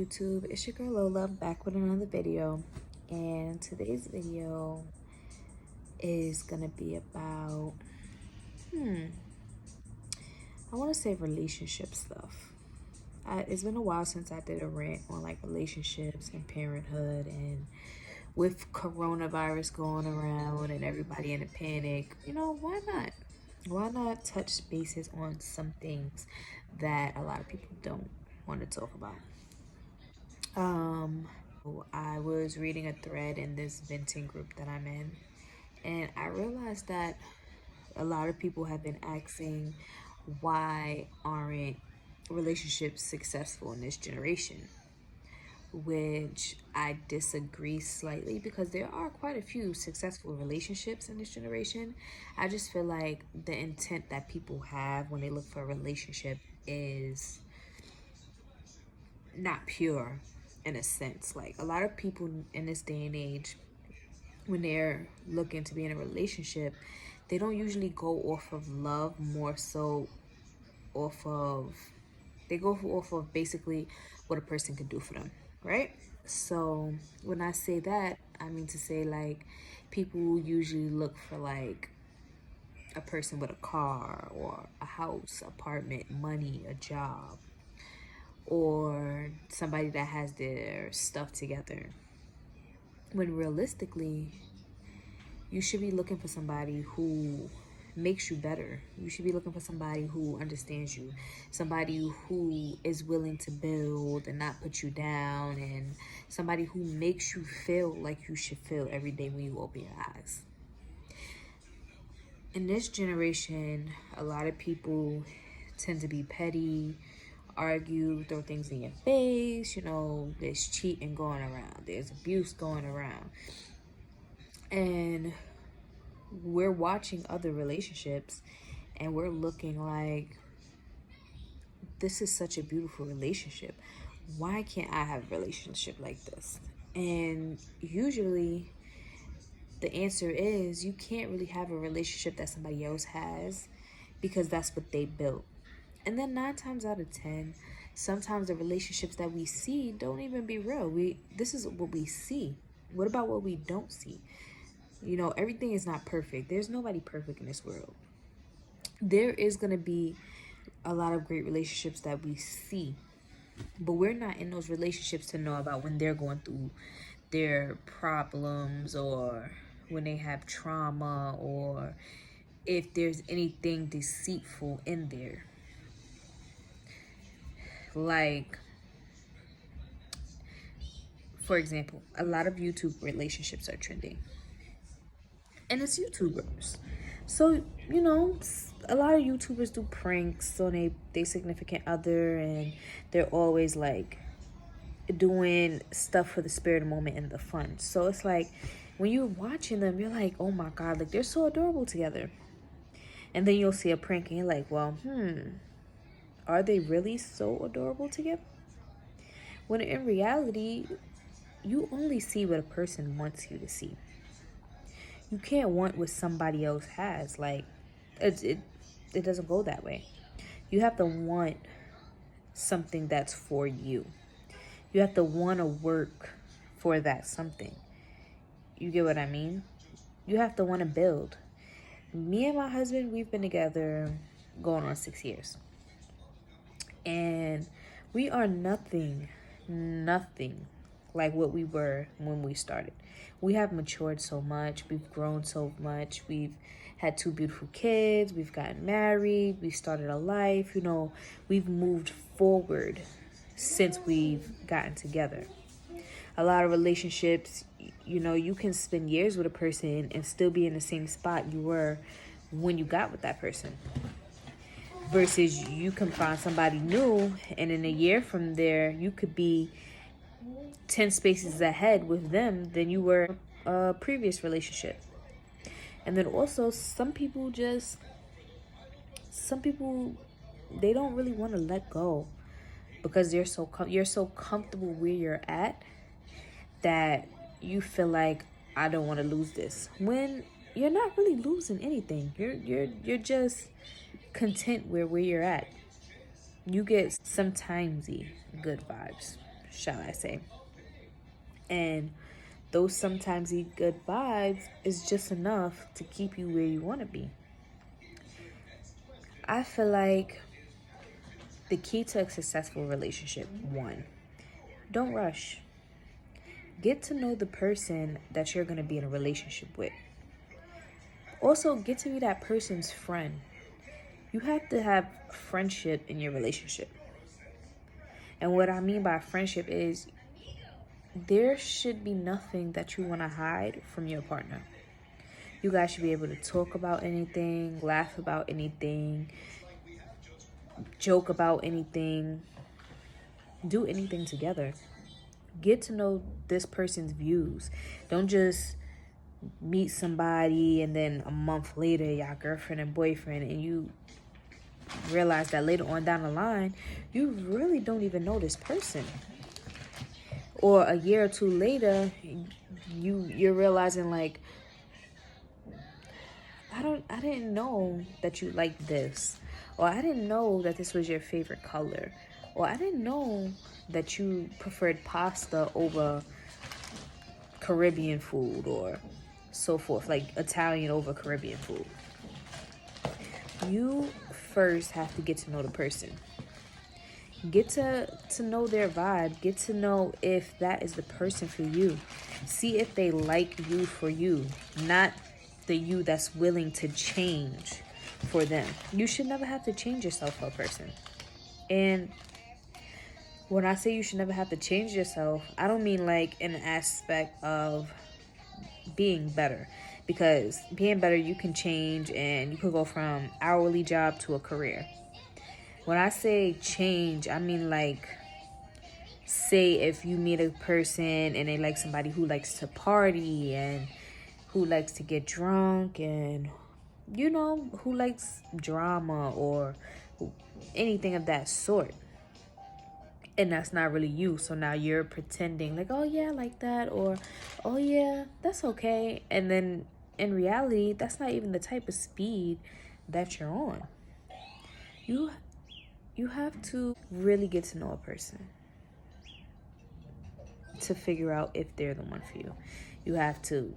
YouTube? It's your girl Lola back with another video, and today's video is gonna be about I want to say relationship stuff. It's been a while since I did a rant on like relationships and parenthood, and with coronavirus going around and everybody in a panic, why not? Why not touch bases on some things that a lot of people don't want to talk about? Um, I was reading a thread in this venting group that I'm in, and I realized that a lot of people have been asking, why aren't relationships successful in this generation? Which I disagree slightly, because there are quite a few successful relationships in this generation. I just feel like the intent that people have when they look for a relationship is not pure, in a sense. Like, a lot of people in this day and age, when they're looking to be in a relationship, they don't usually go off of love, more so they go off of basically what a person can do for them, right? So when I say that, I mean to say, like, people usually look for like a person with a car or a house, apartment, money, a job, or somebody that has their stuff together. When realistically, you should be looking for somebody who makes you better. You should be looking for somebody who understands you, somebody who is willing to build and not put you down, and somebody who makes you feel like you should feel every day when you open your eyes. In this generation, a lot of people tend to be petty, argue, throw things in your face. There's cheating going around, there's abuse going around, and we're watching other relationships and we're looking like, this is such a beautiful relationship. Why can't I have a relationship like this? And usually the answer is, you can't really have a relationship that somebody else has, because that's what they built. And then 9 times out of 10, sometimes the relationships that we see don't even be real. This is what we see. What about what we don't see? Everything is not perfect. There's nobody perfect in this world. There is going to be a lot of great relationships that we see, but we're not in those relationships to know about when they're going through their problems, or when they have trauma, or if there's anything deceitful in there. Like, for example, a lot of YouTube relationships are trending, and it's YouTubers. So, a lot of YouTubers do pranks on they significant other, and they're always like doing stuff for the spirit of the moment and the fun. So it's like, when you're watching them, you're like, oh my God, like, they're so adorable together. And then you'll see a prank and you're like, well, are they really so adorable together? When in reality, you only see what a person wants you to see. You can't want what somebody else has. Like, it doesn't go that way. You have to want something that's for you. You have to want to work for that something. You get what I mean? You have to want to build. Me and my husband, we've been together going on 6 years. And we are nothing like what we were when we started. We have matured so much. We've grown so much. We've had 2 beautiful kids. We've gotten married. We started a life. We've moved forward since we've gotten together. A lot of relationships, you can spend years with a person and still be in the same spot you were when you got with that person. Versus you can find somebody new, and in a year from there, you could be 10 spaces ahead with them than you were a previous relationship. And then also, some people, they don't really want to let go, because you're so comfortable where you're at, that you feel like, I don't want to lose this. When you're not really losing anything. You're just content where you're at. You get some timesy good vibes. shall I say. And those sometimes good vibes is just enough to keep you where you want to be. I feel like the key to a successful relationship, one, don't rush. Get to know the person that you're going to be in a relationship with. Also, get to be that person's friend. You have to have friendship in your relationship. And what I mean by friendship is there should be nothing that you want to hide from your partner. You guys should be able to talk about anything, laugh about anything, joke about anything, do anything together. Get to know this person's views. Don't just meet somebody and then a month later y'all girlfriend and boyfriend, and you realize that later on down the line you really don't even know this person. Or a year or two later you're realizing like, I didn't know that you liked this, or I didn't know that this was your favorite color, or I didn't know that you preferred pasta over Caribbean food, or so forth, like Italian over Caribbean food. You first have to get to know the person. Get to know their vibe. Get to know if that is the person for you. See if they like you for you, not the you that's willing to change for them. You should never have to change yourself for a person. And when I say you should never have to change yourself, I don't mean like in an aspect of being better. Because being better, you can change and you could go from hourly job to a career. When I say change, I mean like, say if you meet a person and they like somebody who likes to party and who likes to get drunk and, you know, who likes drama or anything of that sort. And that's not really you. So now you're pretending like, oh yeah, I like that, or oh yeah, that's okay. And then in reality, that's not even the type of speed that you're on. You have to really get to know a person to figure out if they're the one for you. You have to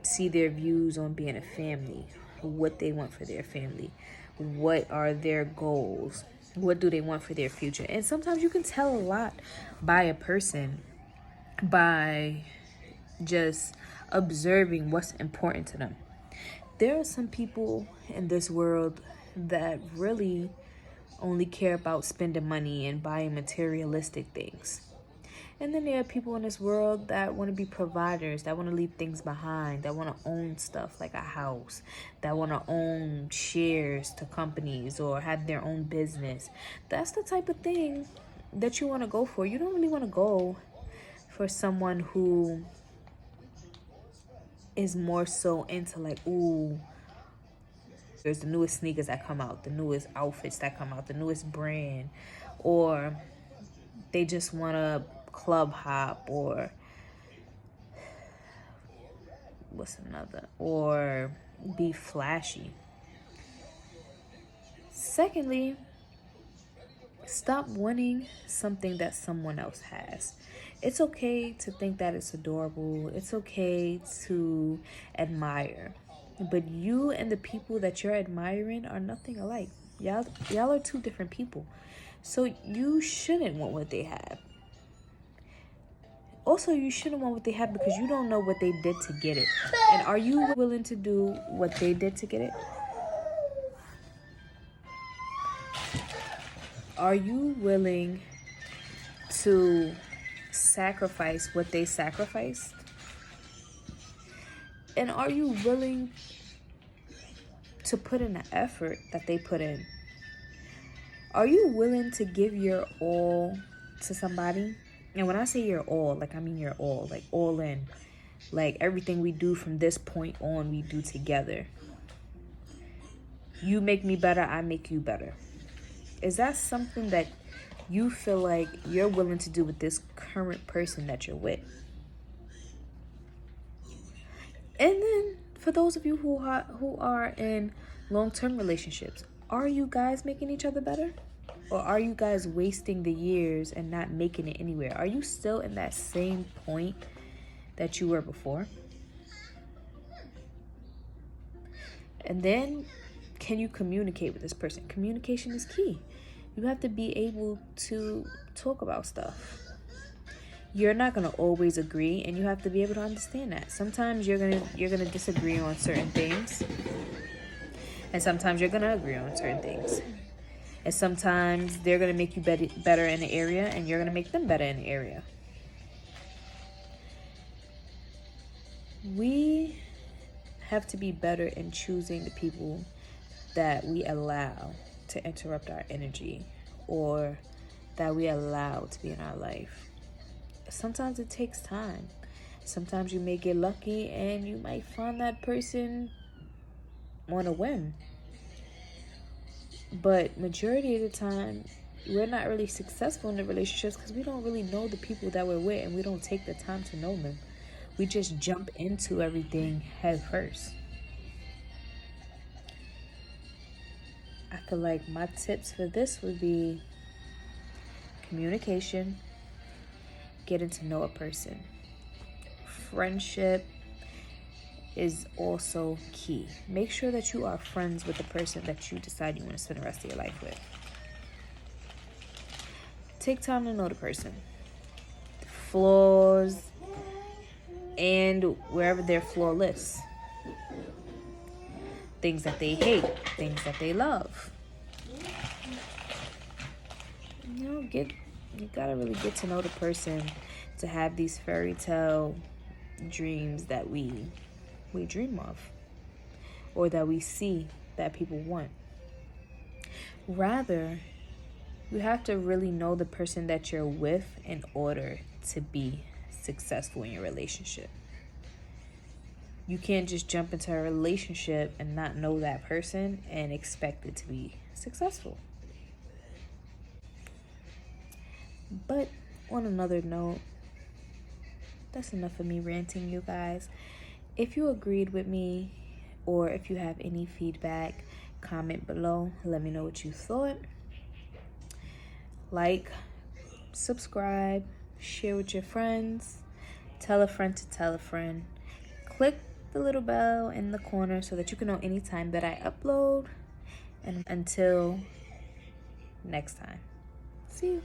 see their views on being a family, what they want for their family, what are their goals, what do they want for their future. And sometimes you can tell a lot by a person by just observing what's important to them. There are some people in this world that really only care about spending money and buying materialistic things. And then there are people in this world that want to be providers, that want to leave things behind, that want to own stuff like a house, that want to own shares to companies or have their own business. That's the type of thing that you want to go for. You don't really want to go for someone who is more so into like, ooh, there's the newest sneakers that come out, the newest outfits that come out, the newest brand, or they just want to club hop, or what's another, or be flashy. Secondly, stop wanting something that someone else has. It's okay to think that it's adorable. It's okay to admire. But you and the people that you're admiring are nothing alike. Y'all are two different people. So you shouldn't want what they have. Also, you shouldn't want what they have because you don't know what they did to get it. And are you willing to do what they did to get it? Are you willing to sacrifice what they sacrificed? And are you willing to put in the effort that they put in? Are you willing to give your all to somebody? And when I say your all, like I mean your all, like all in. Like everything we do from this point on, we do together. You make me better, I make you better. Is that something that you feel like you're willing to do with this current person that you're with? And then for those of you who are in long-term relationships, are you guys making each other better? Or are you guys wasting the years and not making it anywhere? Are you still in that same point that you were before? And then, can you communicate with this person? Communication is key. You have to be able to talk about stuff. You're not gonna always agree, and you have to be able to understand that. Sometimes you're gonna disagree on certain things, and sometimes you're gonna agree on certain things. And sometimes they're gonna make you better in the area, and you're gonna make them better in the area. We have to be better in choosing the people that we allow to interrupt our energy, or that we allow to be in our life. Sometimes it takes time. Sometimes you may get lucky and you might find that person on a whim. But majority of the time, we're not really successful in the relationships because we don't really know the people that we're with, and we don't take the time to know them. We just jump into everything head first. I feel like my tips for this would be communication, getting to know a person. Friendship is also key. Make sure that you are friends with the person that you decide you want to spend the rest of your life with. Take time to know the person. Flaws, and wherever their flaw lists. Things that they hate, things that they love. You gotta really get to know the person to have these fairy tale dreams that we dream of, or that we see that people want. Rather, you have to really know the person that you're with in order to be successful in your relationship. You can't just jump into a relationship and not know that person and expect it to be successful. But on another note, that's enough of me ranting, you guys. If you agreed with me, or if you have any feedback, comment below. Let me know what you thought. Like, subscribe, share with your friends, tell a friend to tell a friend. Click the little bell in the corner so that you can know anytime that I upload. And until next time, see you.